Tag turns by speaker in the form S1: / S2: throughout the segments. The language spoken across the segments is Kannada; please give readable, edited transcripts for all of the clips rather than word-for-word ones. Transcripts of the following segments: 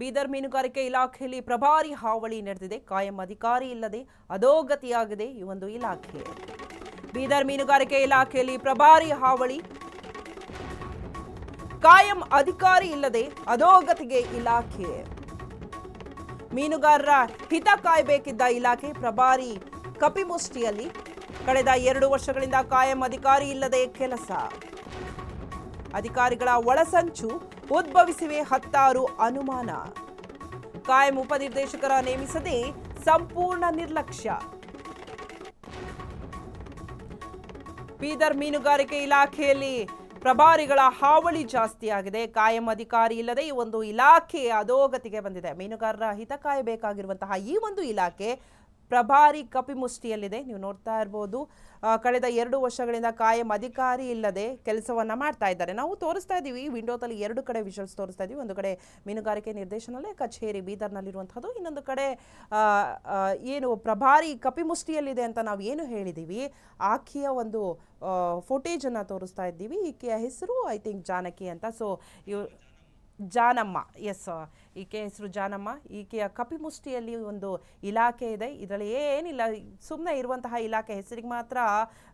S1: ಬೀದರ್ ಮೀನುಗಾರಿಕೆ ಇಲಾಖೆಯಲ್ಲಿ ಪ್ರಭಾರಿ ಹಾವಳಿ ನಡೆದಿದೆ. ಕಾಯಂ ಅಧಿಕಾರಿ ಇಲ್ಲದೆ ಅಧೋಗತಿಯಾಗಿದೆ ಈ ಒಂದು ಇಲಾಖೆ. ಬೀದರ್ ಮೀನುಗಾರಿಕೆ ಇಲಾಖೆಯಲ್ಲಿ ಪ್ರಭಾರಿ ಹಾವಳಿ, ಕಾಯಂ ಅಧಿಕಾರಿ ಇಲ್ಲದೆ ಅಧೋಗತಿಗೆ ಇಲಾಖೆ. ಮೀನುಗಾರರ ಹಿತ ಕಾಯಬೇಕಿದ್ದ ಇಲಾಖೆ ಪ್ರಭಾರಿ ಕಪಿಮುಷ್ಟಿಯಲ್ಲಿ. ಕಳೆದ 2 ವರ್ಷಗಳಿಂದ ಕಾಯಂ ಅಧಿಕಾರಿ ಇಲ್ಲದೆ ಕೆಲಸ. ಅಧಿಕಾರಿಗಳ ಒಳಸಂಚು ಉದ್ಭವಿಸಿವೆ 10 ಅನುಮಾನ. ಕಾಯಂ ಉಪನಿರ್ದೇಶಕರ ನೇಮಿಸದೆ ಸಂಪೂರ್ಣ ನಿರ್ಲಕ್ಷ್ಯ. ಬೀದರ್ ಮೀನುಗಾರಿಕೆ ಇಲಾಖೆಯಲ್ಲಿ ಪ್ರಭಾರಿಗಳ ಹಾವಳಿ ಜಾಸ್ತಿ ಆಗಿದೆ. ಕಾಯಂ ಅಧಿಕಾರಿ ಇಲ್ಲದೆ ಈ ಒಂದು ಇಲಾಖೆ ಅಧೋಗತಿಗೆ ಬಂದಿದೆ. ಮೀನುಗಾರರ ಹಿತ ಕಾಯಬೇಕಾಗಿರುವಂತಹ ಈ ಒಂದು ಇಲಾಖೆ ಪ್ರಭಾರಿ ಕಪಿಮುಷ್ಟಿಯಲ್ಲಿದೆ. ನೀವು ನೋಡ್ತಾ ಇರ್ಬೋದು, ಕಳೆದ 2 ವರ್ಷಗಳಿಂದ ಕಾಯಂ ಅಧಿಕಾರಿ ಇಲ್ಲದೆ ಕೆಲಸವನ್ನ ಮಾಡ್ತಾ ಇದ್ದಾರೆ. ನಾವು ತೋರಿಸ್ತಾ ಇದ್ದೀವಿ ವಿಂಡೋದಲ್ಲಿ 2 ಕಡೆ ವಿಜುವಲ್ಸ್ ತೋರಿಸ್ತಾ ಇದ್ದೀವಿ. ಒಂದು ಕಡೆ ಮೀನುಗಾರಿಕೆ ನಿರ್ದೇಶನಾಲಯ ಕಚೇರಿ ಬೀದರ್ನಲ್ಲಿರುವಂಥದ್ದು, ಇನ್ನೊಂದು ಕಡೆ ಏನು ಪ್ರಭಾರಿ ಕಪಿಮುಷ್ಟಿಯಲ್ಲಿದೆ ಅಂತ ನಾವು ಏನು ಹೇಳಿದ್ದೀವಿ ಆಕೆಯ ಒಂದು ಫುಟೇಜನ್ನು ತೋರಿಸ್ತಾ ಇದ್ದೀವಿ. ಈಕೆಯ ಹೆಸರು ಐ ಥಿಂಕ್ ಜಾನಕಿ ಅಂತ. ಸೊ ಜಾನಮ್ಮ, ಎಸ್, ಈಕೆ ಹೆಸರು ಜಾನಮ್ಮ. ಈಕೆಯ ಕಪಿಮುಷ್ಟಿಯಲ್ಲಿ ಒಂದು ಇಲಾಖೆ ಇದೆ. ಇದರಲ್ಲಿ ಏನಿಲ್ಲ, ಸುಮ್ಮನೆ ಇರುವಂತಹ ಇಲಾಖೆ ಹೆಸರಿಗೆ ಮಾತ್ರ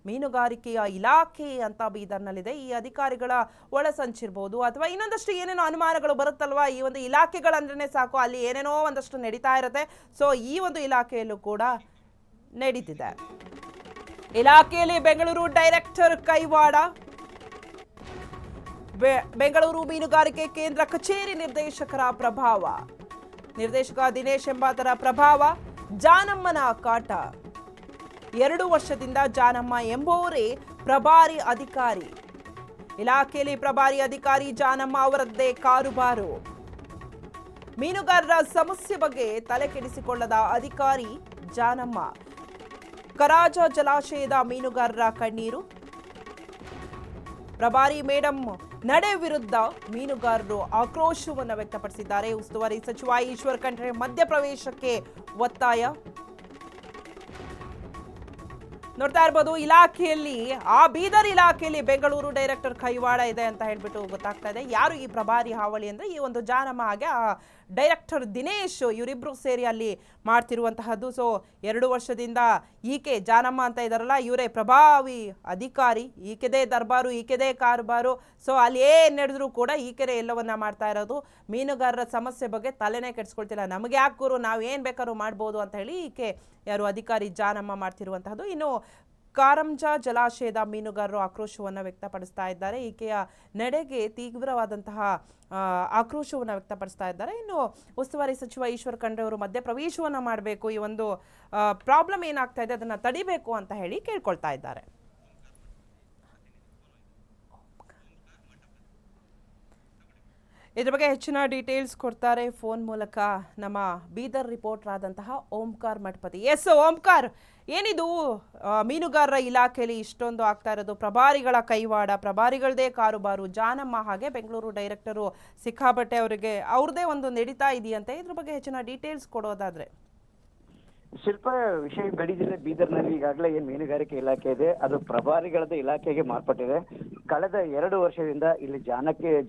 S1: ಮೀನುಗಾರಿಕೆಯ ಇಲಾಖೆ ಅಂತ ಬೀದರ್ನಲ್ಲಿದೆ. ಈ ಅಧಿಕಾರಿಗಳ ಒಳಸಂಚಿರ್ಬೋದು ಅಥವಾ ಇನ್ನೊಂದಷ್ಟು ಏನೇನೋ ಅನುಮಾನಗಳು ಬರುತ್ತಲ್ವಾ, ಈ ಒಂದು ಇಲಾಖೆಗಳಂದ್ರೆ ಸಾಕು ಅಲ್ಲಿ ಏನೇನೋ ಒಂದಷ್ಟು ನಡೀತಾ ಇರುತ್ತೆ. ಸೊ ಈ ಒಂದು ಇಲಾಖೆಯಲ್ಲೂ ಕೂಡ ನಡೀತಿದೆ. ಇಲಾಖೆಯಲ್ಲಿ ಬೆಂಗಳೂರು ಡೈರೆಕ್ಟರ್ ಕೈವಾಡ. ಬೆಂಗಳೂರು ಮೀನುಗಾರಿಕೆ ಕೇಂದ್ರ ಕಚೇರಿ ನಿರ್ದೇಶಕರ ಪ್ರಭಾವ, ನಿರ್ದೇಶಕ ದಿನೇಶ್ ಎಂಬಾತರ ಪ್ರಭಾವ, ಜಾನಮ್ಮನ ಕಾಟ. 2 ವರ್ಷದಿಂದ ಜಾನಮ್ಮ ಎಂಬುವರೇ ಪ್ರಭಾರಿ ಅಧಿಕಾರಿ. ಇಲಾಖೆಯಲ್ಲಿ ಪ್ರಭಾರಿ ಅಧಿಕಾರಿ ಜಾನಮ್ಮ ಅವರದ್ದೇ ಕಾರುಬಾರು. ಮೀನುಗಾರರ ಸಮಸ್ಯೆ ಬಗ್ಗೆ ತಲೆ ಕೆಡಿಸಿಕೊಳ್ಳದ ಅಧಿಕಾರಿ ಜಾನಮ್ಮ. ಕರಾಜ ಜಲಾಶಯದ ಮೀನುಗಾರರ ಕಣ್ಣೀರು. ಪ್ರಭಾರಿ ಮೇಡಂ ನಡೆ ವಿರುದ್ಧ ಮೀನುಗಾರರು ಆಕ್ರೋಶವನ್ನು ವ್ಯಕ್ತಪಡಿಸಿದ್ದಾರೆ. ಉಸ್ತುವಾರಿ ಸಚಿವ ಈಶ್ವರ್ ಖಂಡ್ರೆ ಮಧ್ಯಪ್ರವೇಶಕ್ಕೆ ಒತ್ತಾಯ. ನೋಡ್ತಾ ಇರ್ಬೋದು, ಇಲಾಖೆಯಲ್ಲಿ ಬೀದರ್ ಇಲಾಖೆಯಲ್ಲಿ ಬೆಂಗಳೂರು ಡೈರೆಕ್ಟರ್ ಕೈವಾಡ ಇದೆ ಅಂತ ಹೇಳ್ಬಿಟ್ಟು ಗೊತ್ತಾಗ್ತಾ ಇದೆ. ಯಾರು ಈ ಪ್ರಭಾರಿ ಹಾವಳಿ ಅಂದ್ರೆ ಈ ಒಂದು ಜಾನಮ್ಮ ಹಾಗೆ ಡೈರೆಕ್ಟರ್ ದಿನೇಶ್, ಇವರಿಬ್ರು ಸೇರಿ ಅಲ್ಲಿ ಮಾಡ್ತಿರುವಂತಹದ್ದು. ಸೊ 2 ವರ್ಷದಿಂದ ಈಕೆ ಜಾನಮ್ಮ ಅಂತ ಇದಾರಲ್ಲ, ಇವರೇ ಪ್ರಭಾವಿ ಅಧಿಕಾರಿ. ಈಕೆದೇ ದರ್ಬಾರು, ಈಕೆದೇ ಕಾರುಬಾರು. ಸೊ ಅಲ್ಲಿ ಏನ್ ನಡೆದ್ರು ಕೂಡ ಈಕೆನೇ ಎಲ್ಲವನ್ನ ಮಾಡ್ತಾ ಇರೋದು. ಮೀನುಗಾರರ ಸಮಸ್ಯೆ ಬಗ್ಗೆ ತಲೆನೇ ಕೆಡಿಸ್ಕೊಳ್ತಿಲ್ಲ. ನಮಗೆ ಯಾಕೆ ಗುರು, ನಾವು ಏನ್ ಬೇಕಾದ್ರೂ ಮಾಡ್ಬೋದು ಅಂತ ಹೇಳಿ ಈಕೆ ಯಾರು ಅಧಿಕಾರಿ ಜಾನಮ್ಮ ಮಾಡ್ತಿರುವಂತಹದ್ದು. ಇನ್ನು ಕಾರಂಜ ಜಲಾಶಯದ ಮೀನುಗಾರರು ಆಕ್ರೋಶವನ್ನು ವ್ಯಕ್ತಪಡಿಸ್ತಾ ಇದ್ದಾರೆ. ಈಕೆಯ ನಡೆಗೆ ತೀವ್ರವಾದಂತಹ ಆಕ್ರೋಶವನ್ನು ವ್ಯಕ್ತಪಡಿಸ್ತಾ ಇದ್ದಾರೆ. ಇನ್ನು ಉಸ್ತುವಾರಿ ಸಚಿವ ಈಶ್ವರ್ ಖಂಡ್ರೆ ಅವರು ಮಧ್ಯಪ್ರವೇಶವನ್ನು ಮಾಡಬೇಕು, ಈ ಒಂದು ಪ್ರಾಬ್ಲಮ್ ಏನಾಗ್ತಾ ಇದೆ ಅದನ್ನು ತಡಿಬೇಕು ಅಂತ ಹೇಳಿ ಕೇಳ್ಕೊಳ್ತಾ ಇದ್ದಾರೆ. ಇದ್ರ ಬಗ್ಗೆ ಹೆಚ್ಚಿನ ಡೀಟೇಲ್ಸ್ ಕೊಡ್ತಾರೆ ಫೋನ್ ಮೂಲಕ ನಮ್ಮ ಬೀದರ್ ರಿಪೋರ್ಟರ್ ಆದಂತಹ ಓಂಕಾರ್ ಮಠಪತಿ. ಎಸ್ ಓಂಕಾರ್, ಏನಿದು ಮೀನುಗಾರರ ಇಲಾಖೆಯಲ್ಲಿ ಇಷ್ಟೊಂದು ಆಗ್ತಾ ಇರೋದು? ಪ್ರಭಾರಿಗಳ ಕೈವಾಡ, ಪ್ರಭಾರಿಗಳದೇ ಕಾರುಬಾರು, ಜಾನಮ್ಮ ಹಾಗೆ ಬೆಂಗಳೂರು ಡೈರೆಕ್ಟರು ಸಿಕ್ಕಾಪಟ್ಟೆ ಅವರಿಗೆ ಅವ್ರದೇ ಒಂದು ನಡೀತಾ ಇದೆಯಂತೆ. ಇದ್ರ ಬಗ್ಗೆ ಹೆಚ್ಚಿನ ಡೀಟೇಲ್ಸ್ ಕೊಡೋದಾದ್ರೆ.
S2: ಶಿಲ್ಪ, ವಿಷಯ ಗಡಿ ಜಿಲ್ಲೆ ಬೀದರ್ನಲ್ಲಿ ಈಗಾಗಲೇ ಏನ್ ಮೀನುಗಾರಿಕೆ ಇಲಾಖೆ ಇದೆ ಅದು ಪ್ರಭಾರಿಗಳದ್ದು ಇಲಾಖೆಗೆ ಮಾರ್ಪಟ್ಟಿದೆ. ಕಳೆದ 2 ವರ್ಷದಿಂದ ಇಲ್ಲಿ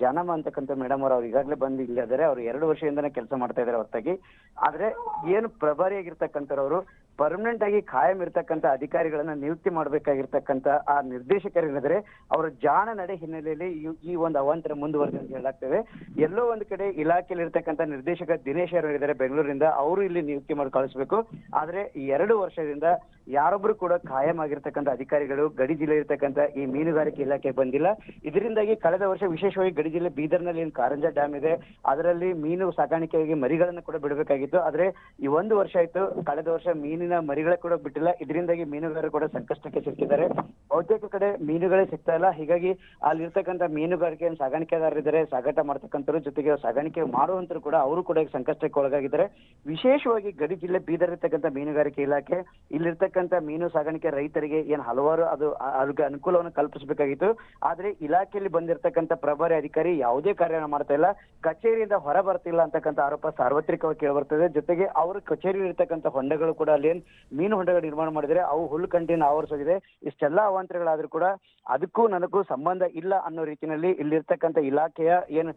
S2: ಜಾನಮ್ಮ ಅಂತಕ್ಕಂಥ ಮೇಡಮ್ ಅವರು ಈಗಾಗಲೇ ಬಂದು ಇಲ್ಲಿ ಇದ್ದಾರೆ. ಅವರು 2 ವರ್ಷದಿಂದನೇ ಕೆಲಸ ಮಾಡ್ತಾ ಇದ್ದಾರೆ ಹೊರತಾಗಿ. ಆದ್ರೆ ಏನು ಪ್ರಭಾರಿಯಾಗಿರ್ತಕ್ಕಂಥವ್ರು ಪರ್ಮನೆಂಟ್ ಆಗಿ ಕಾಯಂ ಇರ್ತಕ್ಕಂಥ ಅಧಿಕಾರಿಗಳನ್ನ ನಿಯುಕ್ತಿ ಮಾಡ್ಬೇಕಾಗಿರ್ತಕ್ಕಂಥ ಆ ನಿರ್ದೇಶಕರೇನಿದ್ರೆ ಅವರ ಜಾಣ ನಡೆ ಹಿನ್ನೆಲೆಯಲ್ಲಿ ಈ ಒಂದು ಅವಾಂತರ ಮುಂದುವರೆದ ಅಂತ ಹೇಳಲಾಗ್ತದೆ. ಎಲ್ಲೋ ಒಂದು ಕಡೆ ಇಲಾಖೆಯಲ್ಲಿ ಇರ್ತಕ್ಕಂಥ ನಿರ್ದೇಶಕ ದಿನೇಶ್ ಅವರು ಇದ್ದಾರೆ ಬೆಂಗಳೂರಿಂದ, ಅವರು ಇಲ್ಲಿ ನಿಯುಕ್ತಿ ಮಾಡಿ ಕಳಿಸ್ಬೇಕು. ಆದ್ರೆ 2 ವರ್ಷದಿಂದ ಯಾರೊಬ್ರು ಕೂಡ ಕಾಯಂ ಆಗಿರ್ತಕ್ಕಂಥ ಅಧಿಕಾರಿಗಳು ಗಡಿ ಜಿಲ್ಲೆ ಇರ್ತಕ್ಕಂಥ ಈ ಮೀನುಗಾರಿಕೆ ಇಲಾಖೆ ಬಂದಿಲ್ಲ. ಇದರಿಂದಾಗಿ ಕಳೆದ ವರ್ಷ ವಿಶೇಷವಾಗಿ ಗಡಿ ಜಿಲ್ಲೆ ಬೀದರ್ನಲ್ಲಿ ಏನು ಕಾರಂಜ ಡ್ಯಾಮ್ ಇದೆ ಅದರಲ್ಲಿ ಮೀನು ಸಾಕಾಣಿಕೆಯಾಗಿ ಮರಿಗಳನ್ನು ಕೂಡ ಬಿಡಬೇಕಾಗಿತ್ತು. ಆದ್ರೆ ಈ 1 ವರ್ಷ ಆಯ್ತು, ಕಳೆದ ವರ್ಷ ಮೀನಿನ ಮರಿಗಳ ಕೂಡ ಬಿಟ್ಟಿಲ್ಲ. ಇದರಿಂದಾಗಿ ಮೀನುಗಾರರು ಕೂಡ ಸಂಕಷ್ಟಕ್ಕೆ ಸಿಕ್ಕಿದ್ದಾರೆ. ಬಹುತೇಕ ಕಡೆ ಮೀನುಗಳೇ ಸಿಗ್ತಾ ಇಲ್ಲ. ಹೀಗಾಗಿ ಅಲ್ಲಿರ್ತಕ್ಕಂಥ ಮೀನುಗಾರಿಕೆ ಸಾಗಾಣಿಕೆದಾರರಿದ್ದಾರೆ, ಸಾಗಾಟ ಮಾಡ್ತಕ್ಕಂಥವ್ರು, ಜೊತೆಗೆ ಸಾಗಾಣಿಕೆ ಮಾಡುವಂತರು ಕೂಡ ಅವರು ಕೂಡ ಸಂಕಷ್ಟಕ್ಕೆ ಒಳಗಾಗಿದ್ದಾರೆ. ವಿಶೇಷವಾಗಿ ಗಡಿ ಜಿಲ್ಲೆ ಬೀದರ್ ಇರ್ತಕ್ಕಂಥ ಮೀನುಗಾರಿಕೆ ಇಲಾಖೆ ಇಲ್ಲಿರ್ತಕ್ಕಂಥ ಮೀನು ಸಾಗಾಣಿಕೆ ರೈತರಿಗೆ ಏನ್ ಹಲವಾರು ಅದಕ್ಕೆ ಅನುಕೂಲವನ್ನು ಕಲ್ಪಿಸಬೇಕಾಗಿತ್ತು. ಆದ್ರೆ ಇಲಾಖೆಯಲ್ಲಿ ಬಂದಿರತಕ್ಕಂಥ ಪ್ರಭಾರಿ ಅಧಿಕಾರಿ ಯಾವುದೇ ಕಾರ್ಯನ ಮಾಡ್ತಾ ಇಲ್ಲ, ಕಚೇರಿಯಿಂದ ಹೊರ ಬರ್ತಿಲ್ಲ ಅಂತಕ್ಕಂಥ ಆರೋಪ ಸಾರ್ವತ್ರಿಕವಾಗಿ ಕೇಳಿ ಬರ್ತದೆ. ಜೊತೆಗೆ ಅವರು ಕಚೇರಿ ಇರ್ತಕ್ಕಂಥ ಹೊಂಡಗಳು ಕೂಡ ಅಲ್ಲಿ ಏನ್ ಮೀನು ಹೊಂಡಗಳು ನಿರ್ಮಾಣ ಮಾಡಿದರೆ ಅವು ಹುಲ್ಲು ಕಂಟಿನ ಆವರಿಸೋಗಿದೆ. ಇಷ್ಟೆಲ್ಲಾ ಅವಾಂತರಗಳಾದ್ರೂ ಕೂಡ ಅದಕ್ಕೂ ನನಗೂ ಸಂಬಂಧ ಇಲ್ಲ ಅನ್ನೋ ರೀತಿಯಲ್ಲಿ ಇಲ್ಲಿರ್ತಕ್ಕಂಥ ಇಲಾಖೆಯ ಏನು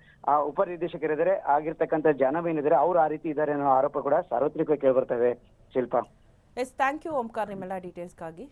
S2: ಉಪನಿರ್ದೇಶಕರಿದ್ದಾರೆ ಆಗಿರ್ತಕ್ಕಂಥ ಜನ ಏನಿದ್ದಾರೆ ಅವ್ರು ಆ ರೀತಿ ಇದ್ದಾರೆ ಅನ್ನೋ ಆರೋಪ ಕೂಡ ಸಾರ್ವತ್ರಿಕವಾಗಿ ಕೇಳಿಬರ್ತವೆ ಶಿಲ್ಪ.
S1: ಎಸ್, ಥ್ಯಾಂಕ್ ಯು ಓಂಕಾರ್ ನಿಮ್ಮೆಲ್ಲ ಡೀಟೇಲ್ಸ್ಗಾಗಿ.